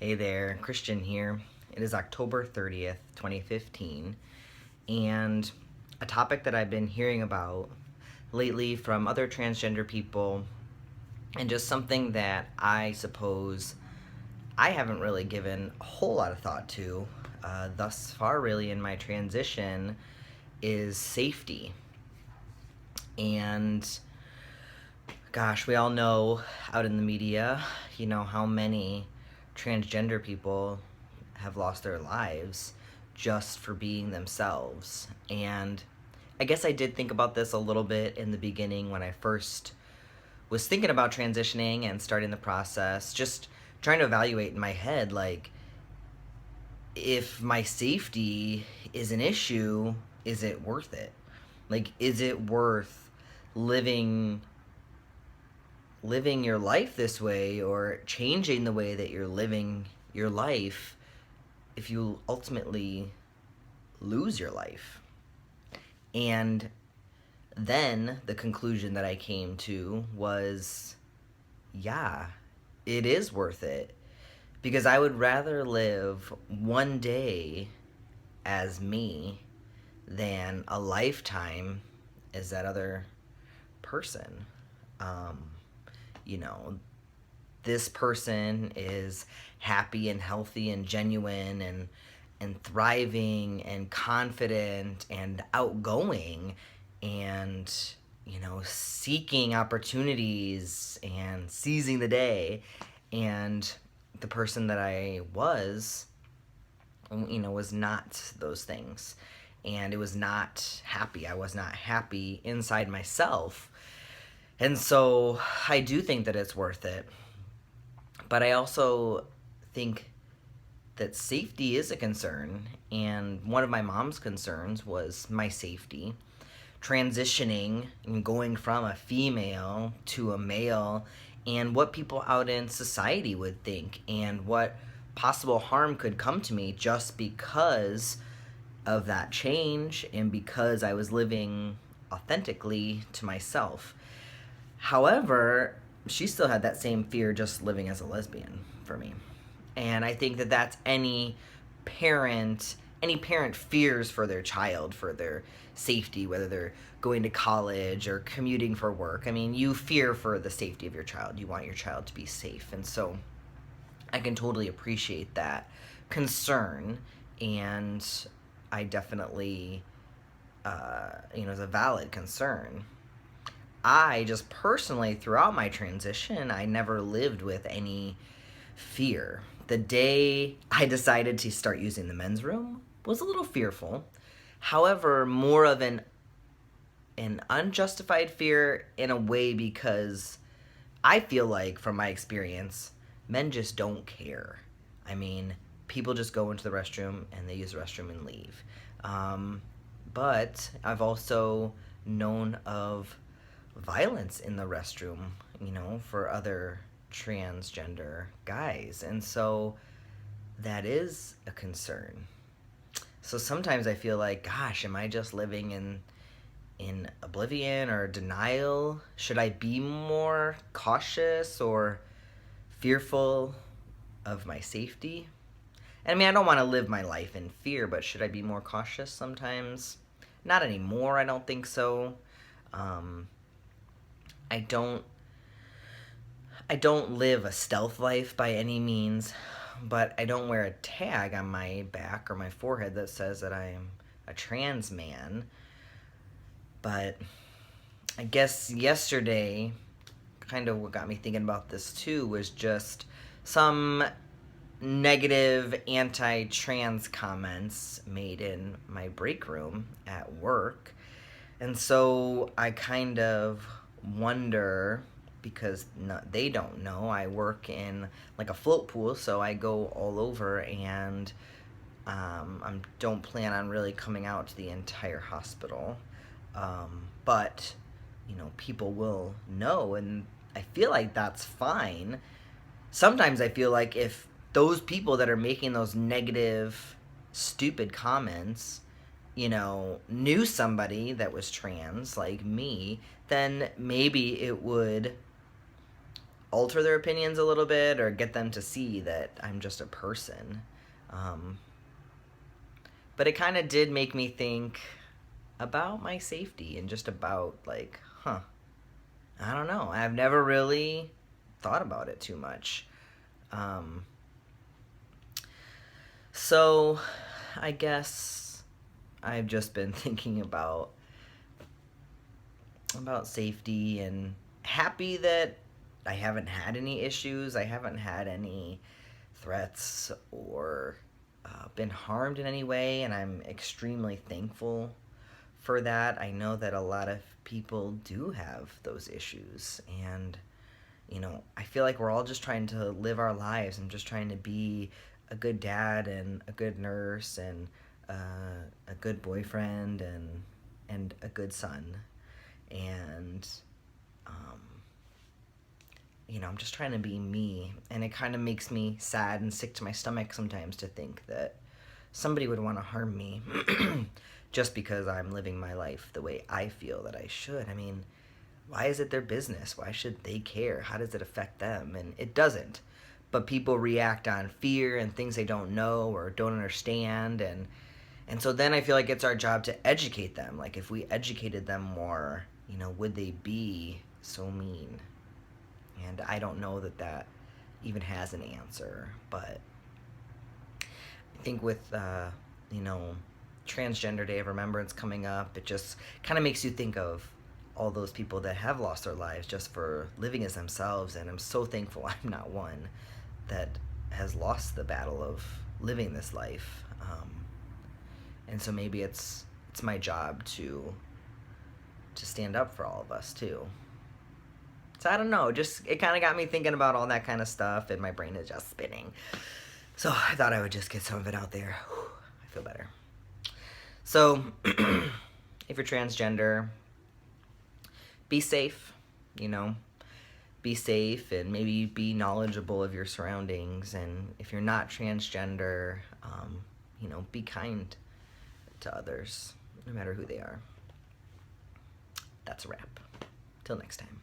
Hey there, Christian here. It is October 30th, 2015, and a topic that I've been hearing about lately from other transgender people, and just something that I suppose I haven't really given a whole lot of thought to thus far, really, in my transition, is safety. And gosh, we all know out in the media, how many transgender people have lost their lives just for being themselves. And I guess I did think about this a little bit in the beginning when I first was thinking about transitioning and starting the process, just trying to evaluate in my head, like, if my safety is an issue, is it worth it? Like, is it worth living living your life this way, or changing the way that you're living your life, if you ultimately lose your life? And then the conclusion that I came to was, yeah, it is worth it. Because I would rather live one day as me than a lifetime as that other person. Um, you know, this person is happy and healthy and genuine and thriving and confident and outgoing and seeking opportunities and seizing the day. And the person that I was not those things, and it was not happy. I was not happy inside myself. And so I do think that it's worth it. But I also think that safety is a concern, and one of my mom's concerns was my safety. Transitioning and going from a female to a male, and what people out in society would think, and what possible harm could come to me just because of that change and because I was living authentically to myself. However, she still had that same fear just living as a lesbian for me. And I think that that's any parent fears for their child, for their safety, whether they're going to college or commuting for work. I mean, you fear for the safety of your child. You want your child to be safe. And so I can totally appreciate that concern. And I definitely, is a valid concern. I just personally, throughout my transition, I never lived with any fear. The day I decided to start using the men's room was a little fearful. However, more of an unjustified fear in a way, because I feel like, from my experience, men just don't care. I mean, people just go into the restroom and they use the restroom and leave. But I've also known of violence in the restroom, for other transgender guys. And so that is a concern. So sometimes I feel like, gosh, am I just living in oblivion or denial? Should I be more cautious or fearful of my safety? And I mean, I don't want to live my life in fear, but should I be more cautious sometimes? Not anymore, I don't think so. I don't live a stealth life by any means, but I don't wear a tag on my back or my forehead that says that I am a trans man. But I guess yesterday, kind of what got me thinking about this too, was just some negative anti-trans comments made in my break room at work. And so I kind of wonder, because they don't know, I work in like a float pool, so I go all over, and I don't plan on really coming out to the entire hospital. But people will know, and I feel like that's fine. Sometimes I feel like if those people that are making those negative, stupid comments, knew somebody that was trans like me, then maybe it would alter their opinions a little bit or get them to see that I'm just a person. But it kind of did make me think about my safety and just about, like, I don't know. I've never really thought about it too much. So I guess I've just been thinking about safety, and happy that I haven't had any issues. I haven't had any threats or been harmed in any way, and I'm extremely thankful for that. I know that a lot of people do have those issues, and I feel like we're all just trying to live our lives. I'm just trying to be a good dad and a good nurse and a good boyfriend and a good son. And I'm just trying to be me, and it kind of makes me sad and sick to my stomach sometimes to think that somebody would want to harm me just because I'm living my life the way I feel that I should. I mean, why is it their business? Why should they care? How does it affect them? And it doesn't. But people react on fear and things they don't know or don't understand, and so then I feel like it's our job to educate them. Like, if we educated them more, would they be so mean? And I don't know that even has an answer. But I think with Transgender Day of Remembrance coming up, it just kind of makes you think of all those people that have lost their lives just for living as themselves. And I'm so thankful I'm not one that has lost the battle of living this life. And so maybe it's my job to stand up for all of us too. So I don't know, just it kind of got me thinking about all that kind of stuff, and my brain is just spinning. So I thought I would just get some of it out there. Whew, I feel better. So if you're transgender, be safe, be safe, and maybe be knowledgeable of your surroundings. And if you're not transgender, be kind to others, no matter who they are. That's a wrap. Till next time.